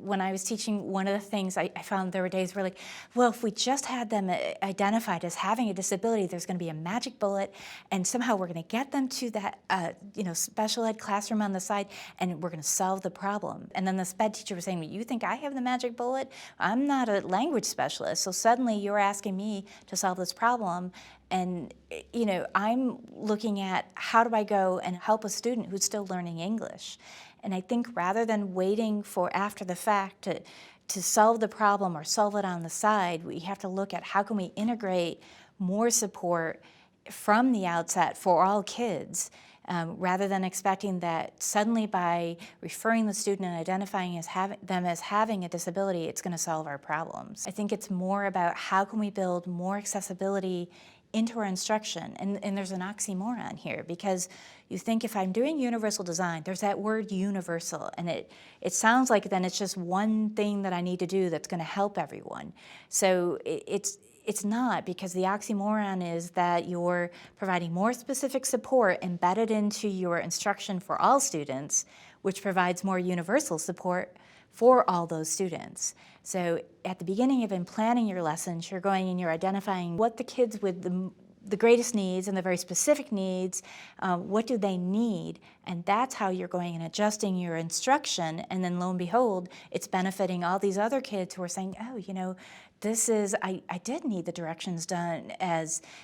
when I was teaching, one of the things I found there were days where like, well, if we just had them identified as having a disability, there's going to be a magic bullet, and somehow we're going to get them to that special ed classroom on the side, and we're going to solve the problem. And then the SPED teacher was saying, you think I have the magic bullet? I'm not a language specialist, so suddenly you're asking me to solve this problem. And I'm looking at how do I go and help a student who's still learning English. And I think rather than waiting for after the fact to solve the problem or solve it on the side, we have to look at how can we integrate more support from the outset for all kids, rather than expecting that suddenly by referring the student and identifying them as having a disability, it's going to solve our problems. I think it's more about how can we build more accessibility into our instruction. And there's an oxymoron here, because you think if I'm doing universal design, there's that word universal, and it sounds like then it's just one thing that I need to do that's going to help everyone. So it's not, because the oxymoron is that you're providing more specific support embedded into your instruction for all students, which provides more universal support for all those students. So at the beginning of planning your lessons, you're going and you're identifying what the kids with the greatest needs and the very specific needs, what do they need, and that's how you're going and adjusting your instruction, and then lo and behold, it's benefiting all these other kids who are saying, oh, this is, I did need the directions done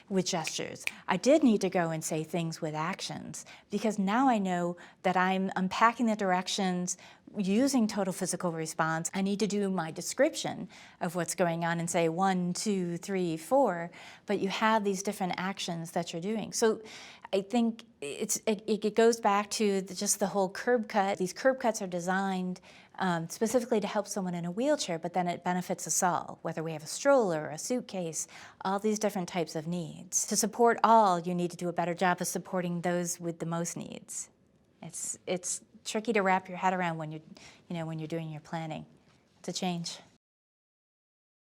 with gestures. I did need to go and say things with actions, because now I know that I'm unpacking the directions using total physical response. I need to do my description of what's going on and say 1, 2, 3, 4, but you have these different actions that you're doing. So I think it goes back to just the whole curb cut. These curb cuts are designed specifically to help someone in a wheelchair, but then it benefits us all, whether we have a stroller, a suitcase, all these different types of needs. To support all, you need to do a better job of supporting those with the most needs. It's tricky to wrap your head around when you're doing your planning. It's a change.